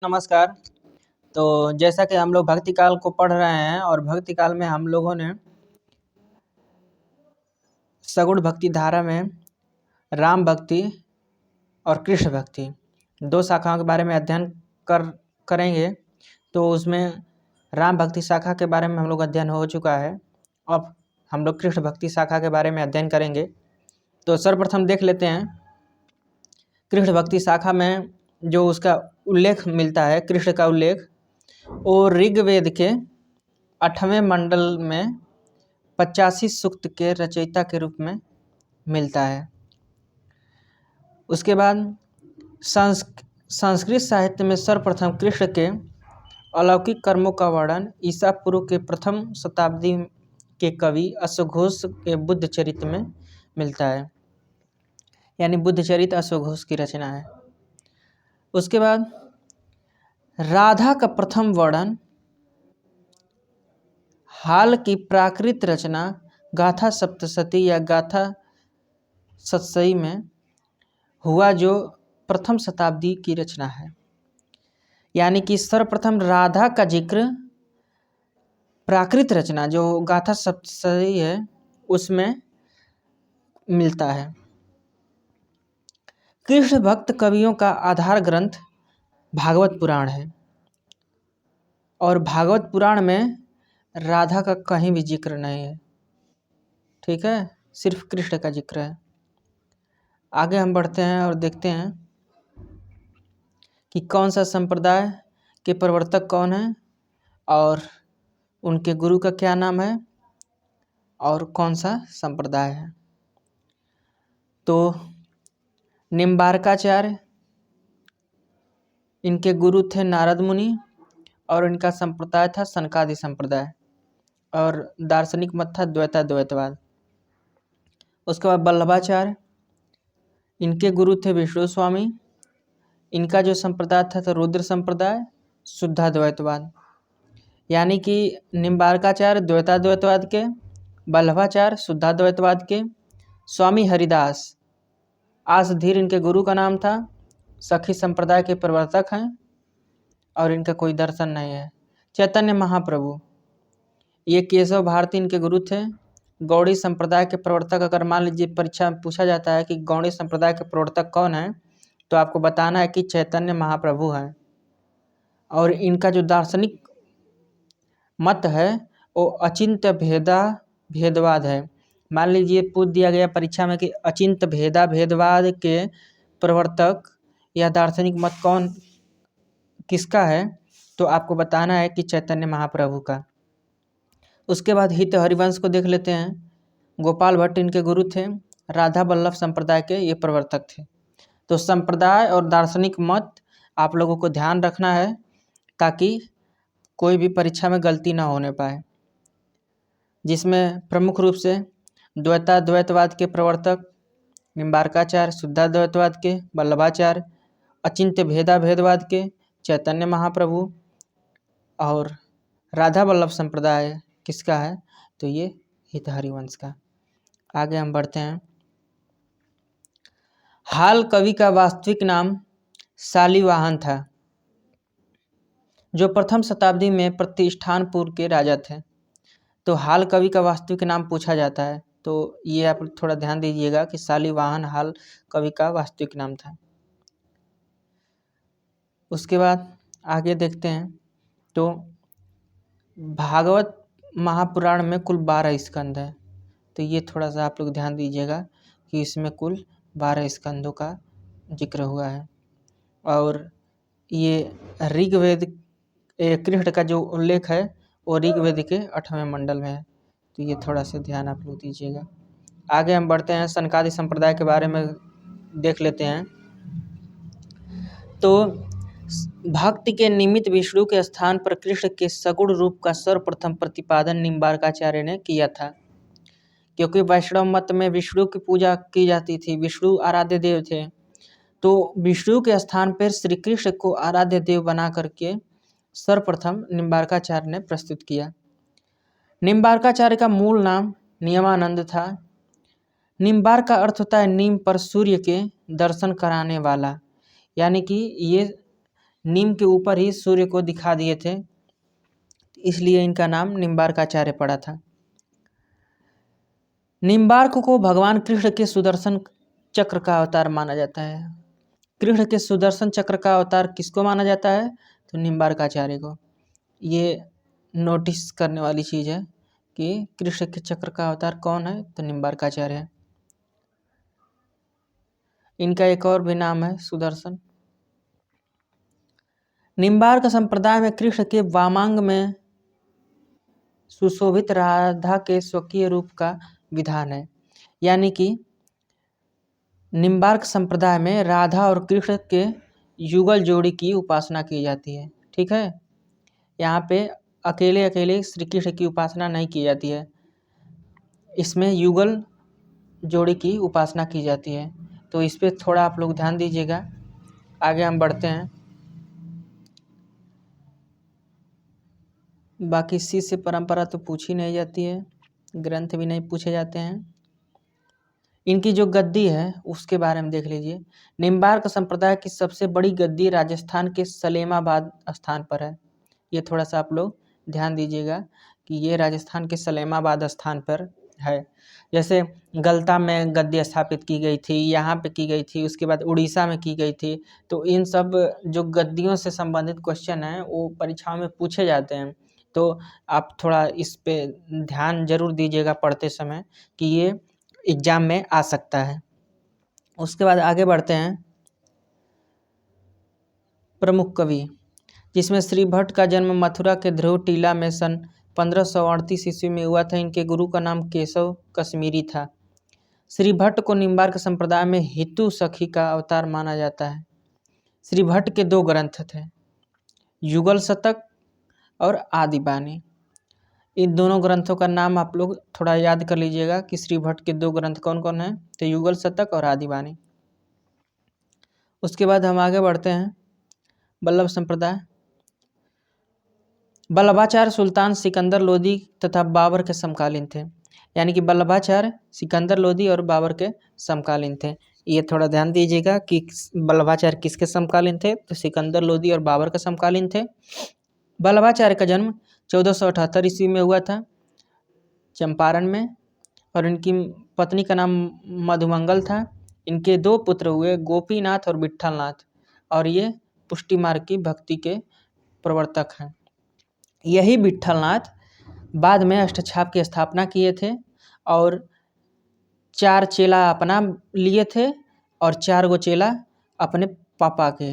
नमस्कार। तो जैसा कि हम लोग भक्ति काल को पढ़ रहे हैं और भक्ति काल में हम लोगों ने सगुण भक्ति धारा में राम भक्ति और कृष्ण भक्ति दो शाखाओं के बारे में अध्ययन करेंगे। तो उसमें राम भक्ति शाखा के बारे में हम लोग अध्ययन हो चुका है। अब हम लोग कृष्ण भक्ति शाखा के बारे में अध्ययन करेंगे। तो सर्वप्रथम देख लेते हैं कृष्ण भक्ति शाखा में जो उसका उल्लेख मिलता है, कृष्ण का उल्लेख, वो ऋग्वेद के 8वें मंडल में 85 सूक्त के रचयिता के रूप में मिलता है। उसके बाद संस्कृत साहित्य में सर्वप्रथम कृष्ण के अलौकिक कर्मों का वर्णन ईसा पूर्व के प्रथम शताब्दी के कवि अश्वघोष के बुद्ध चरित्र में मिलता है, यानी बुद्ध चरित्र अश्वघोष की रचना है। उसके बाद राधा का प्रथम वर्णन हाल की प्राकृत रचना गाथा सप्तशती या गाथा सतसई में हुआ, जो प्रथम शताब्दी की रचना है। यानी कि सर्वप्रथम राधा का जिक्र प्राकृत रचना जो गाथा सप्तशती है उसमें मिलता है। कृष्ण भक्त कवियों का आधार ग्रंथ भागवत पुराण है और भागवत पुराण में राधा का कहीं भी जिक्र नहीं है। ठीक है, सिर्फ कृष्ण का जिक्र है। आगे हम बढ़ते हैं और देखते हैं कि कौन सा संप्रदाय के प्रवर्तक कौन है और उनके गुरु का क्या नाम है और कौन सा संप्रदाय है। तो निम्बारकाचार्य, इनके गुरु थे नारद मुनि और इनका संप्रदाय था सनकादि संप्रदाय और दार्शनिक मत था द्वैताद्वैतवाद। उसके बाद वल्लभाचार्य, इनके गुरु थे विष्णु स्वामी, इनका जो संप्रदाय था तो रुद्र संप्रदाय, शुद्धाद्वैतवाद। यानी कि निम्बारकाचार्य द्वैताद्वैतवाद के, वल्लभाचार्य शुद्धाद्वैतवाद के, स्वामी हरिदास आसधीर इनके गुरु का नाम था, सखी संप्रदाय के प्रवर्तक हैं और इनका कोई दर्शन नहीं है। चैतन्य महाप्रभु, ये केशव भारती इनके गुरु थे। गौड़ी संप्रदाय के प्रवर्तक, अगर मान लीजिए परीक्षा में पूछा जाता है कि गौड़ी संप्रदाय के प्रवर्तक कौन है, तो आपको बताना है कि चैतन्य महाप्रभु हैं। और इनका जो दार्शनिक मत है वो अचिंत्य भेदवाद है। मान लीजिए पूछ दिया गया परीक्षा में कि अचिंत्य भेदवाद के प्रवर्तक या दार्शनिक मत कौन किसका है, तो आपको बताना है कि चैतन्य महाप्रभु का। उसके बाद हित हरिवंश को देख लेते हैं। गोपाल भट्ट इनके गुरु थे, राधा वल्लभ संप्रदाय के ये प्रवर्तक थे। तो संप्रदाय और दार्शनिक मत आप लोगों को ध्यान रखना है ताकि कोई भी परीक्षा में गलती ना होने पाए, जिसमें प्रमुख रूप से द्वैताद्वैतवाद के प्रवर्तक निम्बारकाचार्य, शुद्धाद्वैतवाद के वल्लभाचार्य, अचिंत्य भेदवाद के चैतन्य महाप्रभु और राधा वल्लभ संप्रदाय किसका है, तो ये हित हरिवंश का। आगे हम बढ़ते हैं। हाल कवि का वास्तविक नाम शालिवाहन था, जो प्रथम शताब्दी में प्रतिष्ठानपुर के राजा थे। तो हाल कवि का वास्तविक नाम पूछा जाता है, तो ये आप थोड़ा ध्यान दीजिएगा कि शालिवाहन हाल कवि का वास्तविक नाम था। उसके बाद आगे देखते हैं। तो भागवत महापुराण में कुल 12 स्कंद है, तो ये थोड़ा सा आप लोग ध्यान दीजिएगा कि इसमें कुल 12 स्कंदों का जिक्र हुआ है। और ये ऋग्वेद कृष्ण का जो उल्लेख है वो ऋग्वेद के 8वें मंडल में है, तो ये थोड़ा सा ध्यान आप लोग दीजिएगा। आगे हम बढ़ते हैं, सनकादि संप्रदाय के बारे में देख लेते हैं। तो भक्ति के निमित्त विष्णु के स्थान पर कृष्ण के सगुण रूप का सर्वप्रथम प्रतिपादन निम्बारकाचार्य ने किया था, क्योंकि वैष्णव मत में विष्णु की पूजा की जाती थी, विष्णु आराध्य देव थे। तो विष्णु के स्थान पर श्री कृष्ण को आराध्य देव बना करके सर्वप्रथम निम्बारकाचार्य ने प्रस्तुत किया। निम्बारकाचार्य का मूल नाम नियमानंद था। निम्बार का अर्थ होता है नीम पर सूर्य के दर्शन कराने वाला, यानी कि ये नीम के ऊपर ही सूर्य को दिखा दिए थे, इसलिए इनका नाम निम्बार्काचार्य पड़ा था। निम्बार्क को भगवान कृष्ण के सुदर्शन चक्र का अवतार माना जाता है। कृष्ण के सुदर्शन चक्र का अवतार किसको माना जाता है? तो निम्बार्काचार्य को। ये नोटिस करने वाली चीज़ है कि कृष्ण के चक्र का अवतार कौन है? तो निम्बार्काचार्य है। इनका एक और भी नाम है सुदर्शन। निम्बार्क संप्रदाय में कृष्ण के वामांग में सुशोभित राधा के स्वकीय रूप का विधान है। यानी कि निम्बार्क संप्रदाय में राधा और कृष्ण के युगल जोड़ी की उपासना की जाती है। ठीक है, यहाँ पे अकेले अकेले श्री कृष्ण की उपासना नहीं की जाती है, इसमें युगल जोड़ी की उपासना की जाती है। तो इस पे थोड़ा आप लोग ध्यान दीजिएगा। आगे हम बढ़ते हैं। बाकी शिष्य परंपरा तो पूछी नहीं जाती है, ग्रंथ भी नहीं पूछे जाते हैं। इनकी जो गद्दी है उसके बारे में देख लीजिए। निम्बार्क संप्रदाय की सबसे बड़ी गद्दी राजस्थान के सलेमाबाद स्थान पर है। ये थोड़ा सा आप लोग ध्यान दीजिएगा कि ये राजस्थान के सलेमाबाद स्थान पर है। जैसे गलता में गद्दी स्थापित की गई थी, यहाँ पे की गई थी, उसके बाद उड़ीसा में की गई थी। तो इन सब जो गद्दियों से संबंधित क्वेश्चन हैं वो परीक्षाओं में पूछे जाते हैं। तो आप थोड़ा इस पे ध्यान जरूर दीजिएगा पढ़ते समय कि ये एग्जाम में आ सकता है। उसके बाद आगे बढ़ते हैं। प्रमुख कवि, जिसमें श्री भट्ट का जन्म मथुरा के ध्रुव टीला में सन 1538 ईस्वी में हुआ था। इनके गुरु का नाम केशव कश्मीरी था। श्री भट्ट को निम्बार्क संप्रदाय में हितु सखी का अवतार माना जाता है। श्री भट्ट के दो ग्रंथ थे, युगल शतक और आदि बानी। इन दोनों ग्रंथों का नाम आप लोग थोड़ा याद कर लीजिएगा कि श्री भट्ट के दो ग्रंथ कौन कौन हैं। तो युगल शतक और आदि बानी। उसके बाद हम आगे बढ़ते हैं। वल्लभ संप्रदाय, वल्लभाचार्य सुल्तान सिकंदर लोदी तथा बाबर के समकालीन थे। यानी कि वल्लभाचार्य सिकंदर लोदी और बाबर के समकालीन थे। ये थोड़ा ध्यान दीजिएगा कि वल्लभाचार्य किसके समकालीन थे? तो सिकंदर लोदी और बाबर के समकालीन थे। वल्लभाचार्य का जन्म 1478 ईस्वी में हुआ था चंपारण में, और इनकी पत्नी का नाम मधुमंगल था। इनके दो पुत्र हुए, गोपीनाथ और विट्ठलनाथ, और ये पुष्टि मार्ग की भक्ति के प्रवर्तक हैं। यही विट्ठलनाथ बाद में अष्टछाप की स्थापना किए थे और 4 चेला अपना लिए थे और 4 गो चेला अपने पापा के,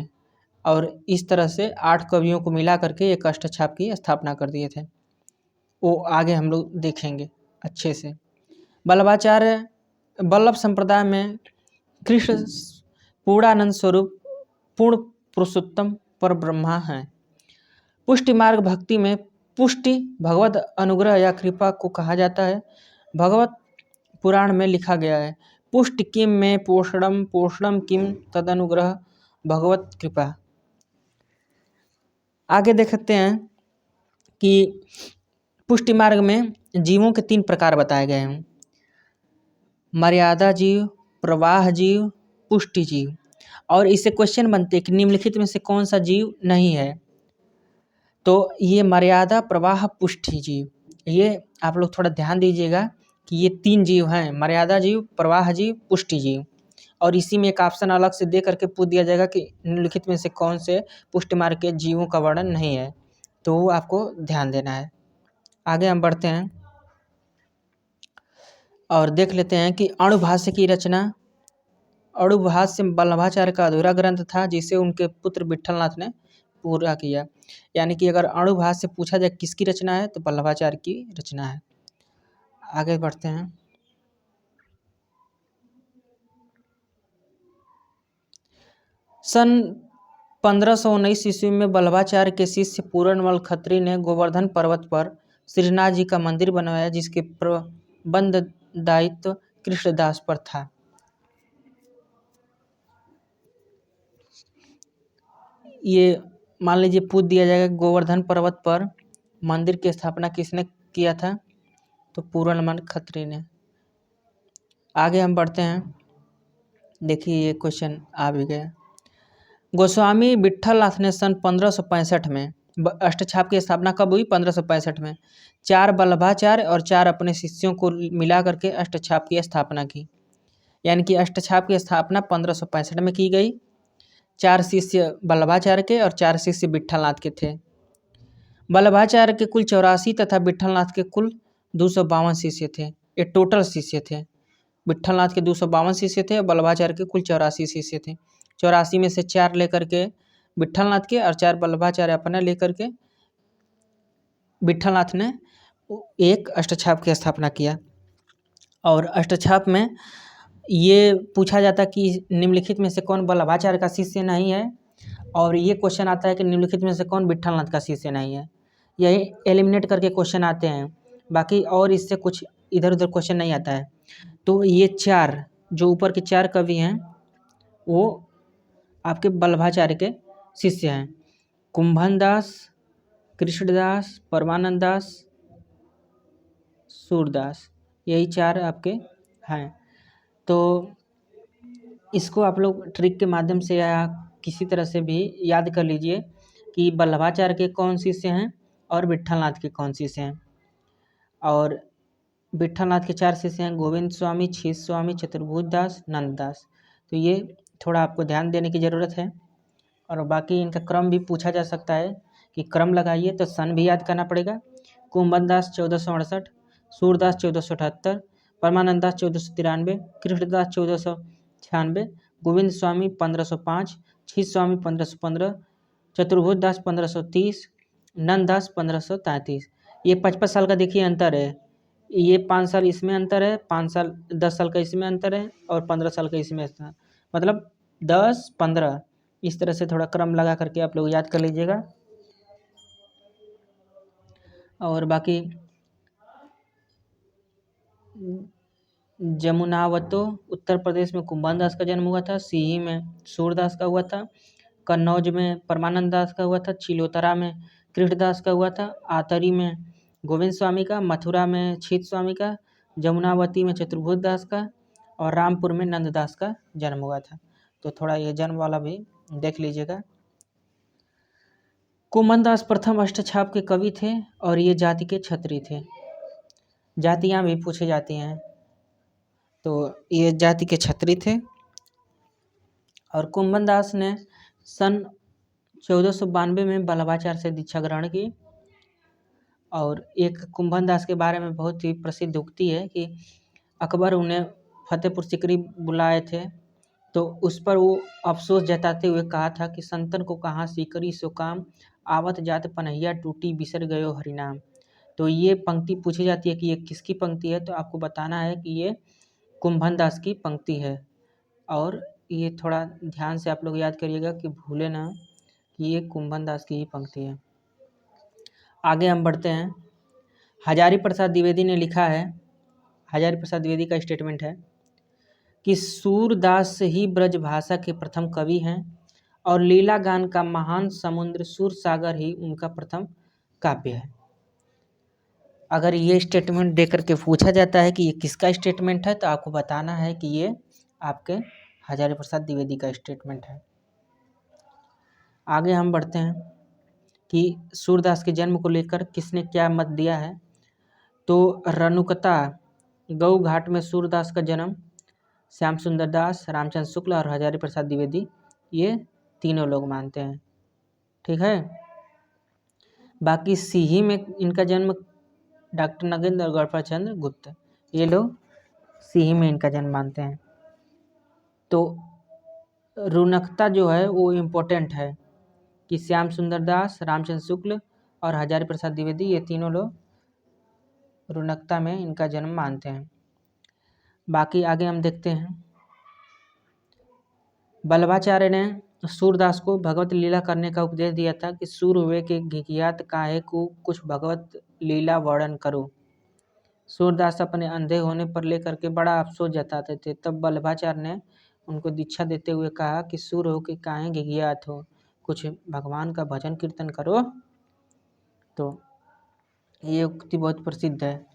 और इस तरह से 8 कवियों को मिला करके एक अष्टछाप की स्थापना कर दिए थे। वो आगे हम लोग देखेंगे अच्छे से। वल्लभाचार्य वल्लभ संप्रदाय में कृष्ण पूर्णानंद स्वरूप पूर्ण पुरुषोत्तम पर ब्रह्मा हैं। पुष्टि मार्ग भक्ति में पुष्टि भगवत अनुग्रह या कृपा को कहा जाता है। भगवत पुराण में लिखा गया है, पुष्टि किम में पोषणम पोषणम किम तदनुग्रह भगवत कृपा। आगे देखते हैं कि पुष्टि मार्ग में जीवों के 3 प्रकार बताए गए हैं, मर्यादा जीव, प्रवाह जीव, पुष्टि जीव। और इससे क्वेश्चन बनते हैं कि निम्नलिखित में से कौन सा जीव नहीं है? तो ये मर्यादा, प्रवाह, पुष्टि जीव, ये आप लोग थोड़ा ध्यान दीजिएगा कि ये 3 जीव हैं, मर्यादा जीव, प्रवाह जीव, पुष्टि जीव। और इसी में एक ऑप्शन अलग से दे करके पूछ दिया जाएगा कि निम्नलिखित में से कौन से पुष्टि मार्ग के जीवों का वर्णन नहीं है, तो वो आपको ध्यान देना है। आगे हम बढ़ते हैं और देख लेते हैं कि अणुभाष्य की रचना। अणुभाष्य वल्लभाचार्य का अधूरा ग्रंथ था जिसे उनके पुत्र विट्ठलनाथ ने पूरा किया। यानी कि अगर अणुभाष्य पूछा जाए किसकी रचना है तो वल्लभाचार्य की रचना है। आगे बढ़ते हैं। सन 1519 ईस्वी में वल्लभाचार्य के शिष्य पूरनमल खत्री ने गोवर्धन पर्वत पर श्रीनाथ जी का मंदिर बनवाया, जिसके प्रबंध दायित्व कृष्णदास पर था। ये मान लीजिए पूछ दिया जाएगा गोवर्धन पर्वत पर मंदिर की स्थापना किसने किया था? तो पूरनमल खत्री ने। आगे हम बढ़ते हैं। देखिए ये क्वेश्चन आ भी गया। गोस्वामी विट्ठलनाथ ने सन 1565 में अष्टछाप की स्थापना कब हुई? 1565 में। 4 वल्लभाचार्य और 4 अपने शिष्यों को मिला करके अष्टछाप की स्थापना की। यानी कि अष्टछाप की स्थापना 1565 में की गई। 4 शिष्य वल्लभाचार्य के और 4 शिष्य विट्ठलनाथ के थे। वल्लभाचार्य के कुल 84 तथा विट्ठलनाथ के कुल 252 शिष्य थे। ये टोटल शिष्य थे। विट्ठलनाथ के 252 शिष्य थे और वल्लभाचार्य के कुल 84 शिष्य थे। 84 में से 4 लेकर के विट्ठलनाथ के और 4 वल्लभाचार्य अपने लेकर के विट्ठलनाथ ने एक अष्टछाप की स्थापना किया। और अष्टछाप में ये पूछा जाता कि निम्नलिखित में से कौन वल्लभाचार्य का शिष्य नहीं है, और ये क्वेश्चन आता है कि निम्नलिखित में से कौन विट्ठलनाथ का शिष्य नहीं है। यही एलिमिनेट करके क्वेश्चन आते हैं, बाकी और इससे कुछ इधर उधर क्वेश्चन नहीं आता है। तो ये 4 जो ऊपर के 4 कवि हैं वो आपके वल्लभाचार्य के शिष्य हैं। कुंभनदास, कृष्णदास, परमानंद दास, सूरदास, यही 4 आपके हैं। तो इसको आप लोग ट्रिक के माध्यम से या किसी तरह से भी याद कर लीजिए कि वल्लभाचार्य के कौन शिष्य हैं और विट्ठलनाथ के कौन शिष्य हैं। और विट्ठलनाथ के 4 शिष्य हैं गोविंद स्वामी, छीस स्वामी, चतुर्भुज दास, नंददास। तो ये थोड़ा आपको ध्यान देने की ज़रूरत है। और बाकी इनका क्रम भी पूछा जा सकता है कि क्रम लगाइए, तो सन भी याद करना पड़ेगा। कुंभनदास 1468, सूरदास 1478, परमानंद दास 1493, कृष्णदास 1496, गोविंद स्वामी 1505, छीस स्वामी 1515, चतुर्भुज दास 1530, नंददास 1533। ये 55 साल का देखिए अंतर है। ये 5 साल इसमें अंतर है, 5 साल 10 साल का इसमें अंतर है और 15 साल का इसमें मतलब 10, 15 इस तरह से थोड़ा क्रम लगा करके आप लोग याद कर लीजिएगा। और बाकी जमुनावतो उत्तर प्रदेश में कुंभनदास का जन्म हुआ था। सीही में सूरदास का हुआ था। कन्नौज में परमानंद दास का हुआ था। चिलोतरा में कृष्णदास का हुआ था। आतरी में गोविंद स्वामी का, मथुरा में छीत स्वामी का, जमुनावती में चतुर्भुज दास का और रामपुर में नंददास का जन्म हुआ था। तो थोड़ा ये जन्म वाला भी देख लीजिएगा। कुंभनदास प्रथम अष्टछाप के कवि थे और ये जाति के क्षत्रिय थे। जातियाँ भी पूछी जाती हैं, तो ये जाति के क्षत्रिय थे। और कुंभनदास ने सन 1492 में वल्लभाचार्य से दीक्षा ग्रहण की। और एक कुंभनदास के बारे में बहुत ही प्रसिद्ध उक्ति है कि अकबर उन्हें फतेहपुर सिकरी बुलाए थे, तो उस पर वो अफसोस जताते हुए कहा था कि संतन को कहाँ सिकरी सो काम, आवत जात पनहिया टूटी बिसर गयो हरिनाम। तो ये पंक्ति पूछी जाती है कि ये किसकी पंक्ति है, तो आपको बताना है कि ये कुंभनदास की पंक्ति है। और ये थोड़ा ध्यान से आप लोग याद करिएगा कि भूले ना कि ये कुंभनदास की ही पंक्ति है। आगे हम बढ़ते हैं। हजारी प्रसाद द्विवेदी ने लिखा है, हजारी प्रसाद द्विवेदी का स्टेटमेंट है कि सूरदास ही ब्रज भाषा के प्रथम कवि हैं और लीला गान का महान समुद्र सूरसागर ही उनका प्रथम काव्य है। अगर ये स्टेटमेंट देकर के पूछा जाता है कि ये किसका स्टेटमेंट है, तो आपको बताना है कि ये आपके हजारी प्रसाद द्विवेदी का स्टेटमेंट है। आगे हम बढ़ते हैं कि सूरदास के जन्म को लेकर किसने क्या मत दिया है। तो रनुकता गऊ घाट में सूरदास का जन्म श्याम सुंदर दास, रामचंद्र शुक्ल और हजारी प्रसाद द्विवेदी, ये तीनों लोग मानते हैं। ठीक है। बाकी सीही में इनका जन्म डॉक्टर नगेंद्र और गौरपाल चंद्र गुप्त, ये लोग सीही में इनका जन्म मानते हैं। तो रुनकता जो है वो इम्पोर्टेंट है कि श्याम सुंदर दास, रामचंद्र शुक्ल और हजारी प्रसाद द्विवेदी, ये तीनों लोग रुनकता में इनका जन्म मानते हैं। बाकी आगे हम देखते हैं। वल्लभाचार्य ने सूरदास को भगवत लीला करने का उपदेश दिया था कि सूर हुए के घिघियात काहे को कुछ भगवत लीला वर्णन करो। सूरदास अपने अंधे होने पर लेकर के बड़ा अफसोस जताते थे। तब वल्लभाचार्य ने उनको दीक्षा देते हुए कहा कि सूर हो के काहे घिघियात हो, कुछ भगवान का भजन कीर्तन करो। तो ये उक्ति बहुत प्रसिद्ध है।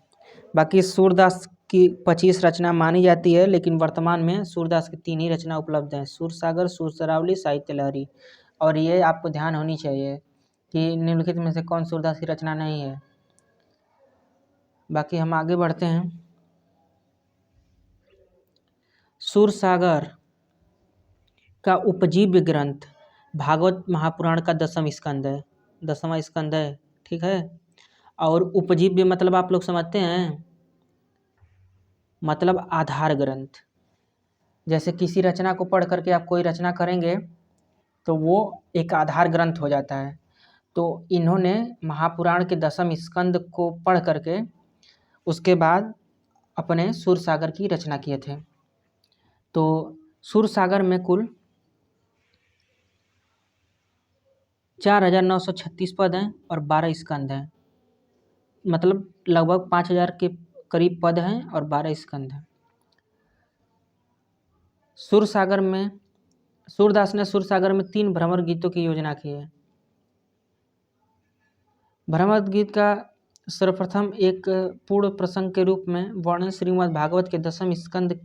बाकी सूरदास की 25 रचना मानी जाती है, लेकिन वर्तमान में सूरदास की 3 ही रचना उपलब्ध हैं, सूरसागर, सूरसरावली, साहित्य लहरी। और ये आपको ध्यान होनी चाहिए कि निम्नलिखित में से कौन सूरदास की रचना नहीं है। बाकी हम आगे बढ़ते हैं। सूरसागर का उपजीव्य ग्रंथ भागवत महापुराण का 10वां स्कंद है, 10वां स्कंद है, ठीक है। और उपजीव्य मतलब आप लोग समझते हैं, मतलब आधार ग्रंथ। जैसे किसी रचना को पढ़ करके आप कोई रचना करेंगे तो वो एक आधार ग्रंथ हो जाता है। तो इन्होंने महापुराण के 10वें स्कंद को पढ़ करके उसके बाद अपने सूरसागर की रचना किए थे। तो सूरसागर में कुल 4936 पद हैं और 12 स्कंद हैं, मतलब लगभग 5000 के करीब पद हैं और 12 स्कंद हैं। सूरसागर में सूरदास ने सूरसागर में 3 भ्रमर गीतों की योजना की है। भ्रमर गीत का सर्वप्रथम एक पूर्ण प्रसंग के रूप में वर्णन श्रीमद् भागवत के 10वें स्कंद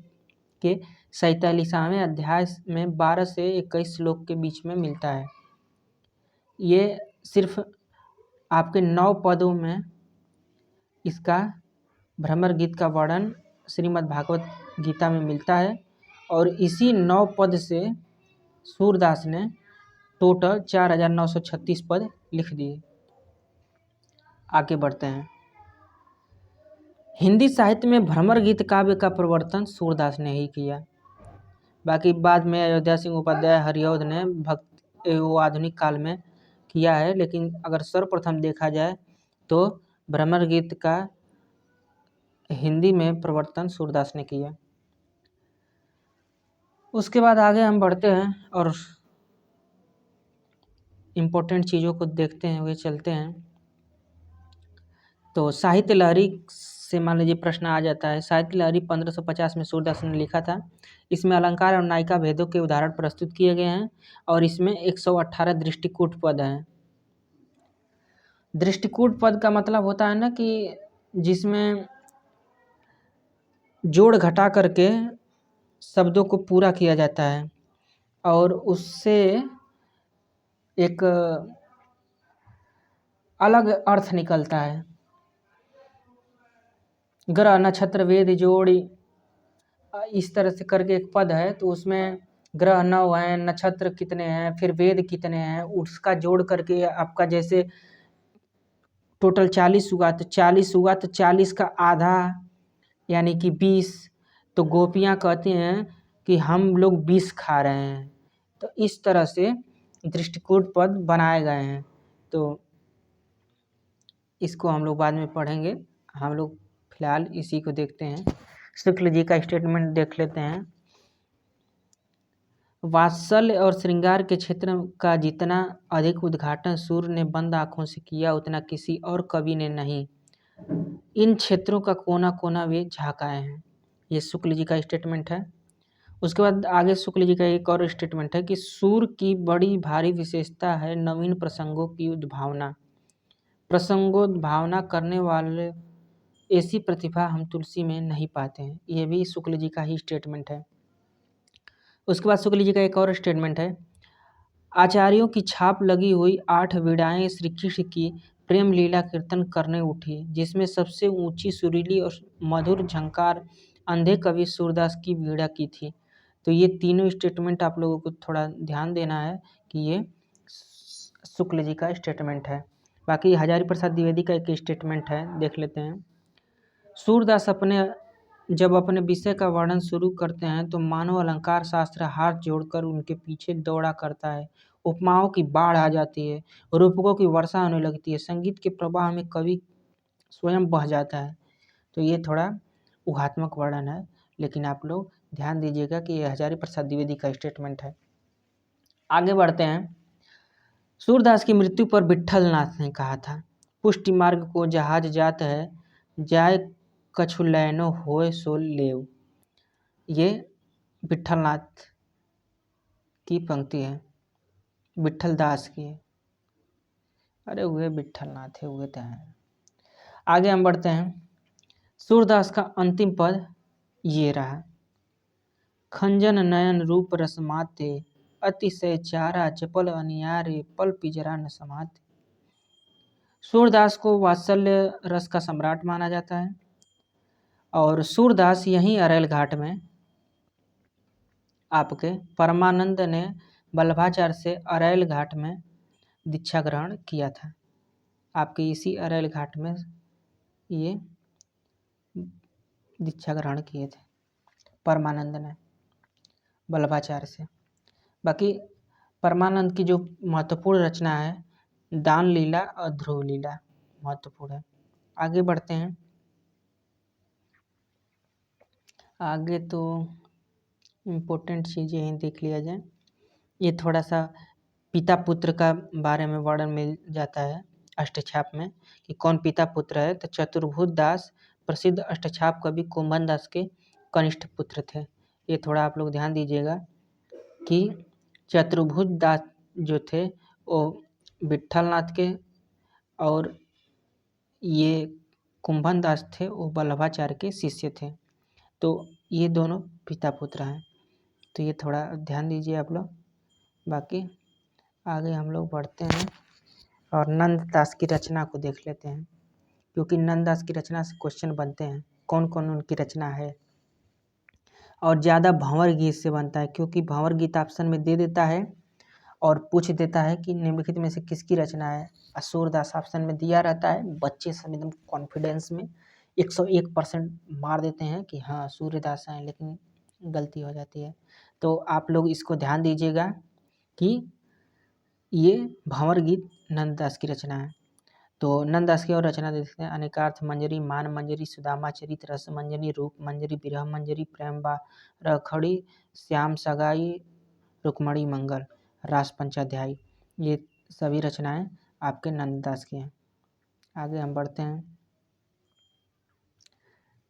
के 47वें अध्याय में 12 से 21 श्लोक के बीच में मिलता है। ये सिर्फ आपके 9 पदों में इसका भ्रमर गीत का वर्णन श्रीमद् भागवत गीता में मिलता है और इसी 9 पद से सूरदास ने टोटल 4936 पद लिख दिए। आगे बढ़ते हैं। हिंदी साहित्य में भ्रमर गीत काव्य का प्रवर्तन सूरदास ने ही किया। बाकी बाद में अयोध्या सिंह उपाध्याय, हरिऔध ने भक्त वो आधुनिक काल में किया है, लेकिन अगर सर्वप्रथम देखा जाए तो भ्रमर गीत का हिंदी में प्रवर्तन सूरदास ने किया। उसके बाद आगे हम बढ़ते हैं और इम्पोर्टेंट चीज़ों को देखते हैं, वे चलते हैं। तो साहित्य लहरी से मान लीजिए प्रश्न आ जाता है। साहित्य लहरी 1550 में सूरदास ने लिखा था। इसमें अलंकार और नायिका भेदों के उदाहरण प्रस्तुत किए गए हैं और इसमें 118 दृष्टिकूट पद हैं। दृष्टिकूट पद का मतलब होता है ना कि जिसमें जोड़ घटा करके शब्दों को पूरा किया जाता है और उससे एक अलग अर्थ निकलता है। ग्रह, नक्षत्र, वेद, जोड़ी, इस तरह से करके एक पद है। तो उसमें ग्रह 9 हैं, नक्षत्र कितने हैं, फिर वेद कितने हैं, उसका जोड़ करके आपका जैसे टोटल 40 हुआ तो 40 हुआ तो 40 का आधा यानी कि 20। तो गोपियाँ कहती हैं कि हम लोग 20 खा रहे हैं। तो इस तरह से दृष्टिकूट पद बनाए गए हैं। तो इसको हम लोग बाद में पढ़ेंगे, हम लोग फिलहाल इसी को देखते हैं। शुक्ल जी का स्टेटमेंट देख लेते हैं। वात्सल्य और श्रृंगार के क्षेत्र का जितना अधिक उद्घाटन सूर्य ने बंद आँखों से किया उतना किसी और कवि ने नहीं। इन क्षेत्रों का कोना कोना वे झाँकाए हैं। ये शुक्ल जी का स्टेटमेंट है। उसके बाद आगे शुक्ल जी का एक और स्टेटमेंट है कि सूर्य की बड़ी भारी विशेषता है नवीन प्रसंगों की उद्भावना। प्रसंगोद्भावना करने वाले ऐसी प्रतिभा हम तुलसी में नहीं पाते हैं। ये भी शुक्ल जी का ही स्टेटमेंट है। उसके बाद शुक्ल जी का एक और स्टेटमेंट है। आचार्यों की छाप लगी हुई 8 वीणाएं श्री कृष्ण की प्रेम लीला कीर्तन करने उठी, जिसमें सबसे ऊंची सुरीली और मधुर झंकार अंधे कवि सूरदास की वीणा की थी। तो ये तीनों स्टेटमेंट आप लोगों को थोड़ा ध्यान देना है कि ये शुक्ल जी का स्टेटमेंट है। बाकी हजारी प्रसाद द्विवेदी का एक स्टेटमेंट है, देख लेते हैं। सूरदास जब अपने विषय का वर्णन शुरू करते हैं तो मानव अलंकार शास्त्र हाथ जोड़कर उनके पीछे दौड़ा करता है। उपमाओं की बाढ़ आ जाती है, रूपकों की वर्षा होने लगती है, संगीत के प्रवाह में कवि स्वयं बह जाता है। तो ये थोड़ा ऊहात्मक वर्णन है, लेकिन आप लोग ध्यान दीजिएगा कि ये हजारी प्रसाद द्विवेदी का स्टेटमेंट है। आगे बढ़ते हैं। सूरदास की मृत्यु पर विट्ठलनाथ ने कहा था, पुष्टि मार्ग को जहाज जात है, जाय कछु लैनो होय सो लेव। ये विट्ठलनाथ की पंक्ति है, विट्ठल दास की है। अरे हुए विट्ठलनाथ है, हुए तो हैं। आगे हम बढ़ते हैं। सूरदास का अंतिम पद ये रहा। खंजन नयन रूप रस माते, अतिशय चारा चपल अनियारे, पल पिजरा न समाते। सूरदास को वात्सल्य रस का सम्राट माना जाता है और सूरदास यहीं अरेल घाट में आपके परमानंद ने वल्लभाचार्य से अरेल घाट में दीक्षा ग्रहण किया था। आपके इसी अरेल घाट में ये दीक्षा ग्रहण किए थे परमानंद ने वल्लभाचार्य से। बाकी परमानंद की जो महत्वपूर्ण रचना है दान लीला और ध्रुव लीला महत्वपूर्ण है। आगे बढ़ते हैं। आगे तो इम्पोर्टेंट चीज़ें ही देख लिया जाए। ये थोड़ा सा पिता पुत्र का बारे में वर्णन मिल जाता है अष्टछाप में कि कौन पिता पुत्र है। तो चतुर्भुज दास प्रसिद्ध अष्टछाप कवि कुंभन दास के कनिष्ठ पुत्र थे। ये थोड़ा आप लोग ध्यान दीजिएगा कि चतुर्भुज दास जो थे वो विट्ठल नाथ के और ये कुंभन दास थे वो वल्लभाचार्य के शिष्य थे। तो ये दोनों पिता पुत्र हैं, तो ये थोड़ा ध्यान दीजिए आप लोग। बाकी आगे हम लोग बढ़ते हैं और नंद दास की रचना को देख लेते हैं, क्योंकि नंद दास की रचना से क्वेश्चन बनते हैं कौन कौन उनकी रचना है। और ज़्यादा भंवर गीत से बनता है, क्योंकि भंवर गीत ऑप्शन में दे देता है और पूछ देता है कि निम्नलिखित में से किसकी रचना है। सूरदास ऑप्शन में दिया रहता है, बच्चे सब एकदम कॉन्फिडेंस में 101% मार देते हैं कि हाँ सूर्यदास हैं, लेकिन गलती हो जाती है। तो आप लोग इसको ध्यान दीजिएगा कि ये भंवर गीत नंददास की रचना है। तो नंददास की और रचना देखते हैं। अनेकार्थ मंजरी, मान मंजरी, सुदामा चरित, रस मंजरी, रूप मंजरी, विरह मंजरी, प्रेम बा रखड़ी, श्याम सगाई, रुक्मणी मंगल, रास पंचाध्यायी, ये सभी रचनाएं आपके नंददास की हैं। आगे हम बढ़ते हैं।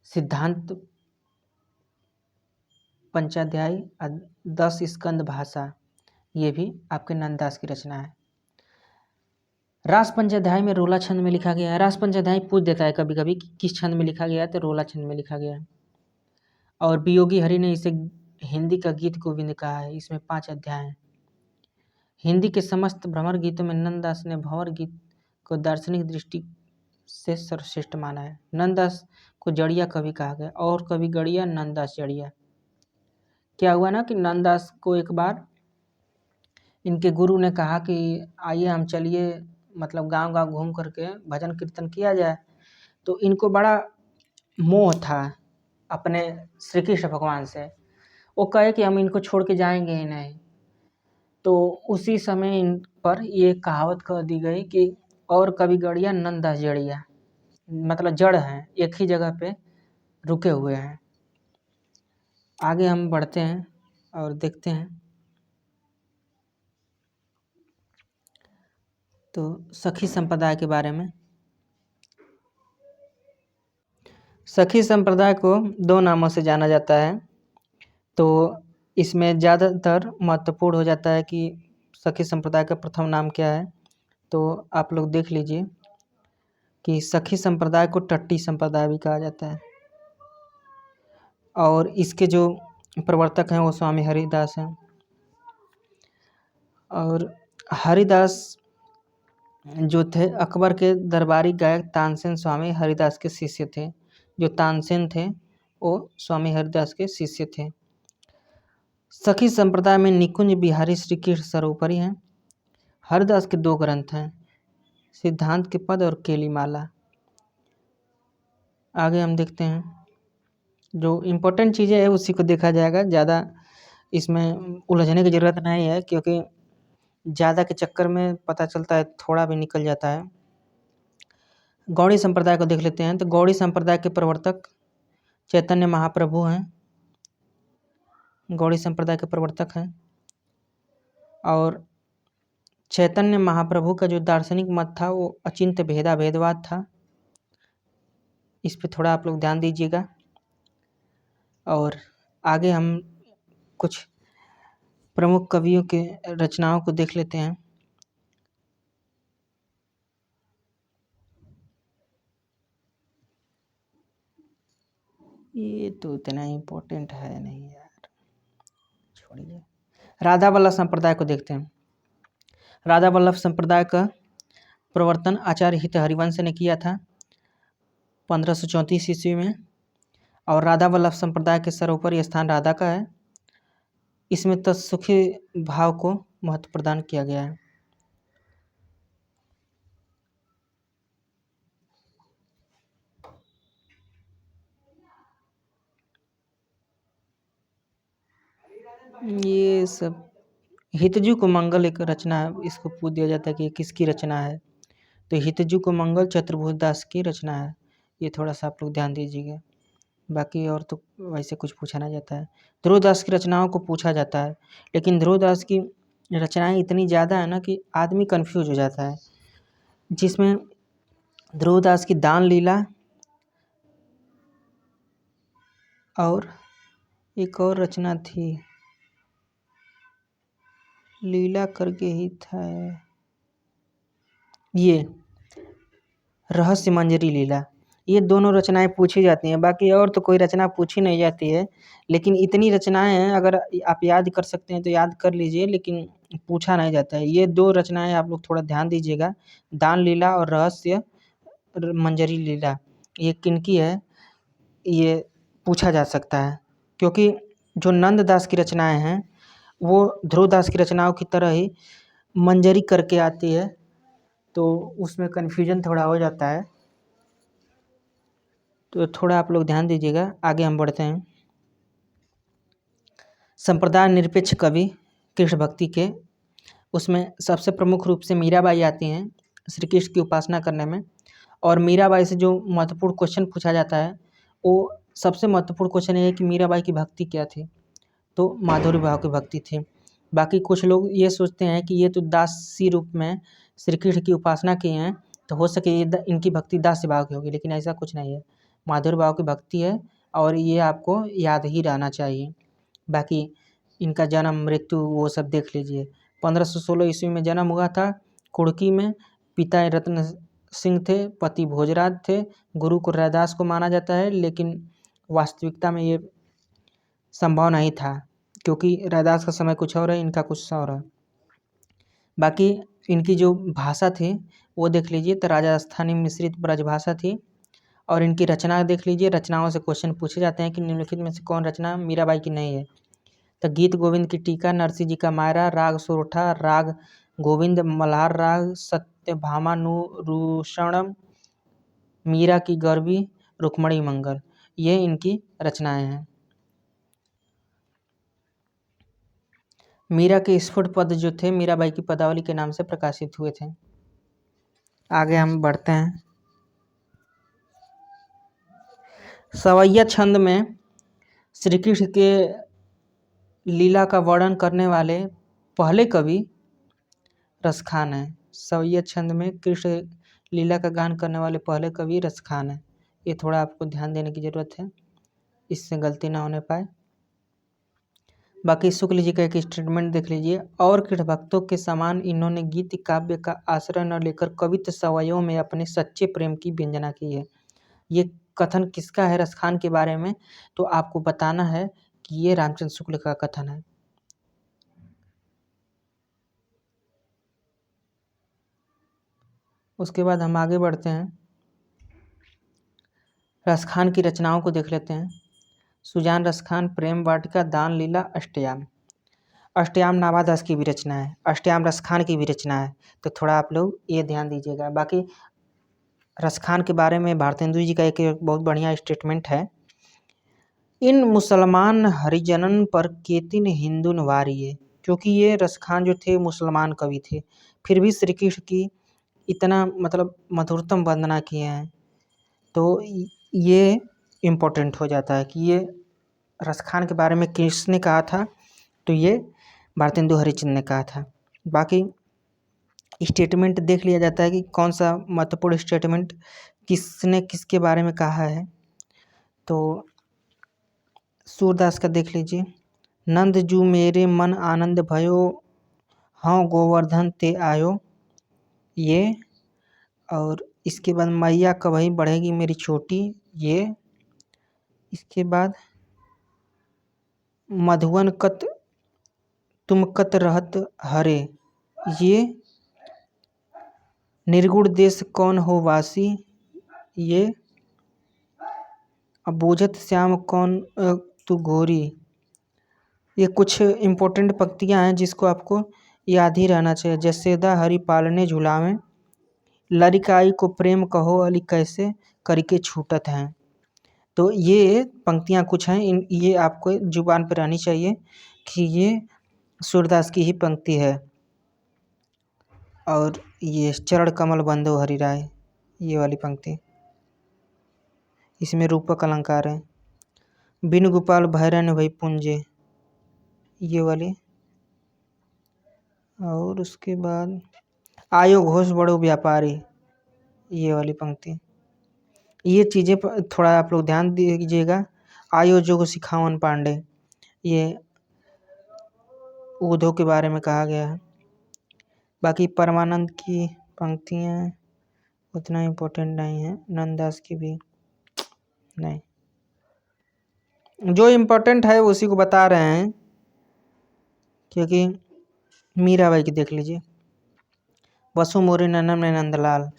सिद्धांत पंचाध्यायी, 10 स्कंद भाषा, ये भी आपके नंददास की रचना है। रास पंचाध्यायी में रोला छंद में लिखा गया है। रास पंचाध्यायी पूछ देता है कभी कभी कि किस छंद में लिखा गया है, तो रोला छंद में लिखा गया है। और वियोगी हरि ने इसे हिंदी का गीत गोविंद कहा है। इसमें 5 अध्याय हैं। हिंदी के समस्त भ्रमर गीतों में नंददास ने भंवर गीत को दार्शनिक दृष्टि से सर्वश्रेष्ठ माना है। नंददास को जड़िया कवि कहा गया, और कवि गड़िया नंददास जड़िया। क्या हुआ ना कि नंददास को एक बार इनके गुरु ने कहा कि आइए हम चलिए, मतलब गांव गांव घूम करके भजन कीर्तन किया जाए। तो इनको बड़ा मोह था अपने श्री कृष्ण भगवान से। वो कहे कि हम इनको छोड़ के जाएंगे ही नहीं। तो उसी समय इन पर ये कहावत कह दी गई कि और कवि गड़िया नंददास जड़िया, मतलब जड़ हैं, एक ही जगह पे रुके हुए हैं। आगे हम बढ़ते हैं और देखते हैं। तो सखी संप्रदाय के बारे में। सखी संप्रदाय को 2 नामों से जाना जाता है। तो इसमें ज़्यादातर महत्वपूर्ण हो जाता है कि सखी संप्रदाय का प्रथम नाम क्या है। तो आप लोग देख लीजिए कि सखी संप्रदाय को टट्टी संप्रदाय भी कहा जाता है, और इसके जो प्रवर्तक हैं वो स्वामी हरिदास हैं। और हरिदास जो थे अकबर के दरबारी गायक तानसेन स्वामी हरिदास के शिष्य थे। जो तानसेन थे वो स्वामी हरिदास के शिष्य थे। सखी संप्रदाय में निकुंज बिहारी श्री कृष्ण सर्वोपरि हैं। हरिदास के 2 ग्रंथ हैं, सिद्धांत के पद और केलीमाला। आगे हम देखते हैं। जो इम्पोर्टेंट चीज़ें हैं उसी को देखा जाएगा, ज़्यादा इसमें उलझने की ज़रूरत नहीं है, क्योंकि ज़्यादा के चक्कर में पता चलता है थोड़ा भी निकल जाता है। गौड़ी संप्रदाय को देख लेते हैं। तो गौड़ी संप्रदाय के प्रवर्तक चैतन्य महाप्रभु हैं। गौड़ी संप्रदाय के प्रवर्तक हैं। और चैतन्य महाप्रभु का जो दार्शनिक मत था वो अचिंत्य भेदाभेदवाद था। इस पे थोड़ा आप लोग ध्यान दीजिएगा। और आगे हम कुछ प्रमुख कवियों के रचनाओं को देख लेते हैं। ये तो इतना इम्पोर्टेंट है नहीं यार, छोड़िए। राधा वल्लभ संप्रदाय को देखते हैं। राधा वल्लभ संप्रदाय का प्रवर्तन आचार्य हित हरिवंश ने किया था 1534 ईस्वी में, और राधा वल्लभ संप्रदाय के सर्वोपरि स्थान राधा का है। इसमें तत्सुखी भाव को महत्व प्रदान किया गया है। ये सब हितजू को मंगल एक रचना है, इसको पूछ दिया जाता है कि किसकी रचना है, तो हितजू को मंगल चतुर्भुज दास की रचना है। ये थोड़ा सा आप लोग ध्यान दीजिएगा, बाकी और तो वैसे कुछ पूछा नहीं जाता है। ध्रुवदास की रचनाओं को पूछा जाता है, लेकिन ध्रुवदास की रचनाएं इतनी ज़्यादा है ना कि आदमी कंफ्यूज हो जाता है। जिसमें ध्रुवदास की दान लीला और एक और रचना थी, लीला करके ही था ये रहस्य मंजरी लीला, ये दोनों रचनाएं पूछी जाती हैं। बाकी और तो कोई रचना पूछी नहीं जाती है, लेकिन इतनी रचनाएं हैं, अगर आप याद कर सकते हैं तो याद कर लीजिए, लेकिन पूछा नहीं जाता है। ये दो रचनाएं आप लोग थोड़ा ध्यान दीजिएगा, दान लीला और रहस्य मंजरी लीला, ये किनकी है, ये पूछा जा सकता है। क्योंकि जो नंददास की रचनाएं हैं वो ध्रुवदास की रचनाओं की तरह ही मंजरी करके आती है, तो उसमें कन्फ्यूजन थोड़ा हो जाता है, तो थोड़ा आप लोग ध्यान दीजिएगा। आगे हम बढ़ते हैं। संप्रदाय निरपेक्ष कवि कृष्ण भक्ति के, उसमें सबसे प्रमुख रूप से मीराबाई आती हैं श्री कृष्ण की उपासना करने में। और मीराबाई से जो महत्वपूर्ण क्वेश्चन पूछा जाता है, वो सबसे महत्वपूर्ण क्वेश्चन ये है कि मीराबाई की भक्ति क्या थी, तो माधुर्य भाव की भक्ति थी। बाकी कुछ लोग ये सोचते हैं कि ये तो दासी रूप में श्री कृष्ण की उपासना किए हैं, तो हो सके ये इनकी भक्ति दास्य भाव की होगी, लेकिन ऐसा कुछ नहीं है, माधुर्य भाव की भक्ति है, और ये आपको याद ही रहना चाहिए। बाकी इनका जन्म मृत्यु वो सब देख लीजिए। 1516 ईस्वी में जन्म हुआ था कुड़की में। पिता रत्न सिंह थे, पति भोजराज थे। गुरु को रैदास को माना जाता है, लेकिन वास्तविकता में ये संभव नहीं था, क्योंकि रैदास का समय कुछ और है, इनका कुछ और है। बाकी इनकी जो भाषा थी वो देख लीजिए, तो राजस्थानी मिश्रित ब्रजभाषा थी। और इनकी रचना देख लीजिए, रचनाओं से क्वेश्चन पूछे जाते हैं कि निम्नलिखित में से कौन रचना मीराबाई की नहीं है, तो गीत गोविंद की टीका, नरसिंह जी का मायरा, राग सोरठा, राग गोविंद, मल्हार राग, सत्यभामानुरूषणम, मीरा की गरबी, रुक्मणी मंगल, ये इनकी रचनाएं हैं। मीरा के स्फुट पद जो थे मीराबाई की पदावली के नाम से प्रकाशित हुए थे। आगे हम बढ़ते हैं। सवैया छंद में श्री कृष्ण के लीला का वर्णन करने वाले पहले कवि रसखान हैं। सवैया छंद में कृष्ण लीला का गान करने वाले पहले कवि रसखान हैं। ये थोड़ा आपको ध्यान देने की ज़रूरत है, इससे गलती ना होने पाए। बाकी शुक्ल जी का एक स्टेटमेंट देख लीजिए, और कृष्ण भक्तों के समान इन्होंने गीत काव्य का आश्रय न लेकर कवित्व सवैयों में अपने सच्चे प्रेम की व्यंजना की है। ये कथन किसका है रसखान के बारे में, तो आपको बताना है कि ये रामचंद्र शुक्ल का कथन है। उसके बाद हम आगे बढ़ते हैं, रसखान की रचनाओं को देख लेते हैं। सुजान रसखान, प्रेम वाटिका, दान लीला, अष्टयाम। अष्टयाम नाभादास की भी रचना है, अष्टयाम रसखान की भी रचना है, तो थोड़ा आप लोग ये ध्यान दीजिएगा। बाकी रसखान के बारे में भारतेंदु जी का एक बहुत बढ़िया स्टेटमेंट है, इन मुसलमान हरिजनन पर केतिन हिंदुन वारिये, क्योंकि ये रसखान जो थे मुसलमान कवि थे, फिर भी श्री कृष्ण की इतना मतलब मधुरतम वंदना किए हैं, तो ये इम्पोर्टेंट हो जाता है कि ये रसखान के बारे में किसने कहा था, तो ये भारतेंदु हरिश्चंद्र ने कहा था। बाकी स्टेटमेंट देख लिया जाता है कि कौन सा महत्वपूर्ण स्टेटमेंट किसने किसके बारे में कहा है, तो सूरदास का देख लीजिए, नंद जू मेरे मन आनंद भयो, हाँ गोवर्धन ते आयो, ये। और इसके बाद मैया कभी बढ़ेगी मेरी छोटी, ये। इसके बाद मधुवन कत तुम कत रहत हरे, ये निर्गुण देश कौन हो वासी, ये अबूझत श्याम कौन तू घोरी। ये कुछ इम्पोर्टेंट पंक्तियाँ हैं जिसको आपको याद ही रहना चाहिए। जसेदा हरि पालने झुलावें, लरिकाई को प्रेम कहो अली कैसे करके छूटत हैं। तो ये पंक्तियाँ कुछ हैं, ये आपको जुबान पर रहनी चाहिए कि ये सूरदास की ही पंक्ति है। और ये चरण कमल बंधो हरि राय, ये वाली पंक्ति, इसमें रूपक अलंकार है। बिनु गोपाल भैरन भई पुंजे, ये वाली। और उसके बाद आयो घोष बड़ो व्यापारी, ये वाली पंक्ति। ये चीज़ें थोड़ा आप लोग ध्यान दीजिएगा। आयो जोग सिखावन पांडे, ये उद्धव के बारे में कहा गया है। बाकी परमानंद की पंक्तियाँ उतना इम्पोर्टेंट नहीं है, नंददास की भी नहीं। जो इम्पोर्टेंट है उसी को बता रहे हैं, क्योंकि मीराबाई की देख लीजिए। वसु मोरे ननम ने नंदलाल,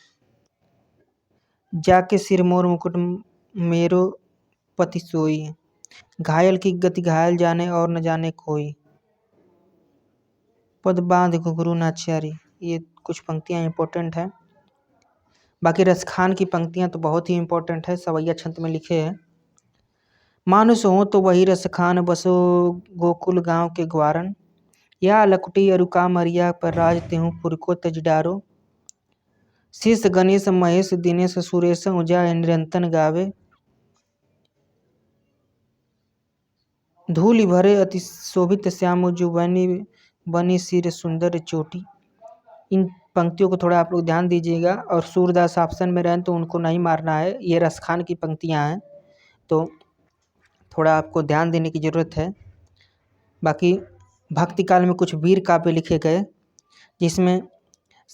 जाके सिर मोर मुकुट मेरो पति सोई, घायल की गति घायल जाने और न जाने कोई, पद बांध घुघरू नाचारी। ये कुछ पंक्तियाँ इम्पोर्टेंट हैं। बाकी रसखान की पंक्तियाँ तो बहुत ही इम्पोर्टेंट है, सवैया छंद में लिखे हैं। मानुष हो तो वही रसखान, बसो गोकुल गांव के ग्वारन, या लकुटी अरुका मरिया पर राज तेहूँ पुर को तज डारो, शीश गणेश महेश दिनेश सुरेश उजा निरंतन गावे, धूलि भरे अति शोभित श्याम जो बनी सिर सुंदर चोटी। इन पंक्तियों को थोड़ा आप लोग ध्यान दीजिएगा। और सूरदास ऑप्शन में रहें तो उनको नहीं मारना है, ये रसखान की पंक्तियां हैं, तो थोड़ा आपको ध्यान देने की ज़रूरत है। बाकी भक्ति काल में कुछ वीर काव्य लिखे गए, जिसमें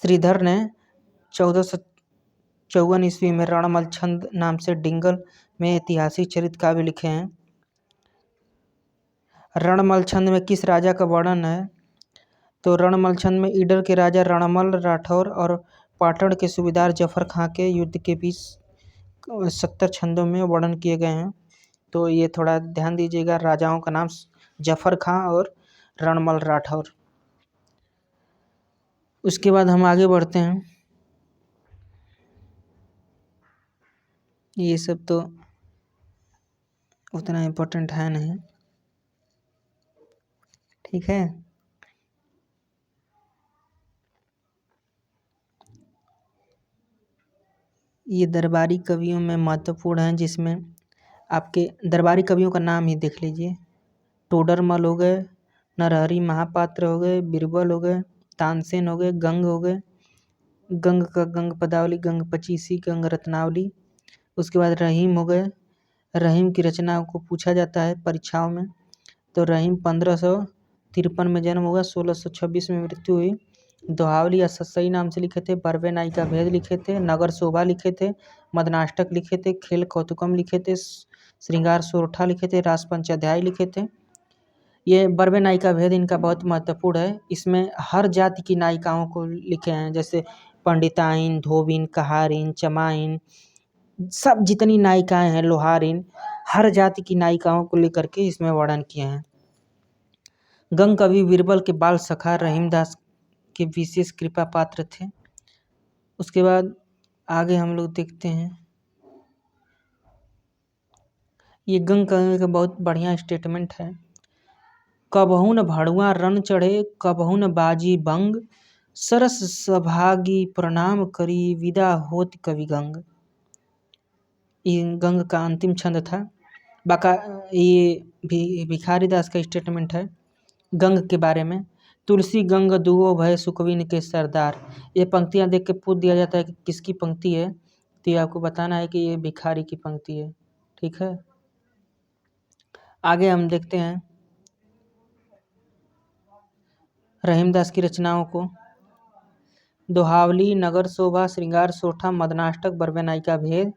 श्रीधर ने 1454 ईस्वी में रणमल छंद नाम से डिंगल में ऐतिहासिक चरित्र काव्य लिखे हैं। रणमल छंद में किस राजा का वर्णन है, तो रणमल छंद में ईडर के राजा रणमल राठौर और पाटन के सूबेदार जफर खां के युद्ध के बीच 70 छंदों में वर्णन किए गए हैं। तो ये थोड़ा ध्यान दीजिएगा। राजाओं का नाम जफर खां और रणमल राठौर। उसके बाद हम आगे बढ़ते हैं। ये सब तो उतना इम्पोर्टेंट है नहीं, ठीक है। ये दरबारी कवियों में महत्वपूर्ण हैं, जिसमें आपके दरबारी कवियों का नाम ही देख लीजिए। टोडरमल हो गए, नरहरि महापात्र हो गए, बीरबल हो गए, तानसेन हो गए, गंग हो गए, गंग का गंग पदावली, गंग पचीसी, गंग रत्नावली। उसके बाद रहीम हो गए। रहीम की रचना को पूछा जाता है परीक्षाओं में, तो रहीम 1553 में जन्म हुआ, 1626 में मृत्यु हुई। दोहावली या सत्सई नाम से लिखे थे, बरवे नाई का भेद लिखे थे, नगर शोभा लिखे थे, मदनाष्टक लिखे थे, खेल कौतुकम लिखे थे, श्रृंगार सोरठा लिखे थे, रास पंचाध्याय लिखे थे। ये बरवे नाई का भेद इनका बहुत महत्वपूर्ण है। इसमें हर जाति की नायिकाओं को लिखे हैं, जैसे पंडिताइन, धोबिन, कहारिन, चमाइन, सब जितनी नायिकाएं हैं, लोहारिन, हर जाति की नायिकाओं को लेकर के इसमें वर्णन किए हैं। गंग कवि बीरबल के बाल सखा रहीमदास के विशेष कृपा पात्र थे। उसके बाद आगे हम लोग देखते हैं, ये गंग कवि का बहुत बढ़िया स्टेटमेंट है। कबहू न भड़ुआ रण चढ़े, कबहू न बाजी बंग, सरस सभागी प्रणाम करी, विदा होत कवि गंग। ये गंग का अंतिम छंद था। ये भी भिखारीदास का स्टेटमेंट है गंग के बारे में। तुलसी गंग दुओ भय सुकविन के सरदार। ये पंक्तियां देख के पूछ दिया जाता है कि किसकी पंक्ति है, तो ये आपको बताना है कि ये भिखारी की पंक्ति है, ठीक है। आगे हम देखते हैं रहीमदास की रचनाओं को। दोहावली, नगर शोभा, श्रृंगार सोठा, मदनाष्टक, बरवे नाई का भेद,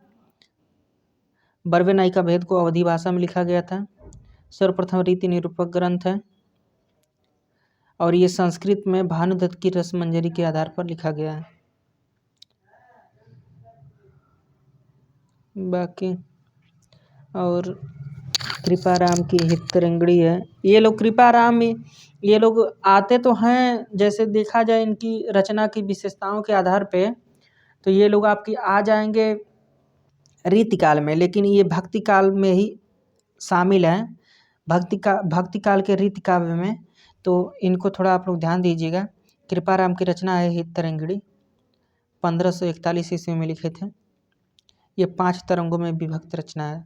बर्वे नायिका भेद को अवधी भाषा में लिखा गया था। सर्वप्रथम रीति निरूपक ग्रंथ है और ये संस्कृत में भानुदत्त की रसमंजरी के आधार पर लिखा गया है। बाकी और कृपाराम की हितरंगड़ी है। ये लोग कृपाराम, ये लोग आते तो हैं, जैसे देखा जाए इनकी रचना की विशेषताओं के आधार पे तो ये लोग आपकी आ जाएंगे रीति काल में, लेकिन ये भक्ति काल में ही शामिल हैं। भक्ति काल के रीति काव्य में, तो इनको थोड़ा आप लोग ध्यान दीजिएगा। कृपाराम की रचना है हितरंगिणी, 1541 ईस्वी में लिखे थे। ये 5 तरंगों में विभक्त रचना है।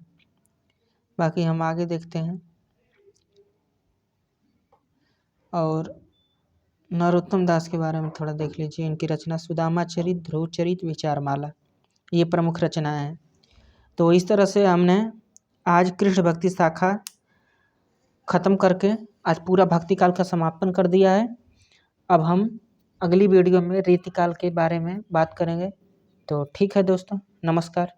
बाकी हम आगे देखते हैं। और नरोत्तम दास के बारे में थोड़ा देख लीजिए। इनकी रचना सुदामा चरित, ध्रुव चरित, विचारमाला, ये प्रमुख रचनाएं हैं। तो इस तरह से हमने आज कृष्ण भक्ति शाखा खत्म करके आज पूरा भक्ति काल का समापन कर दिया है। अब हम अगली वीडियो में रीति काल के बारे में बात करेंगे। तो ठीक है दोस्तों, नमस्कार।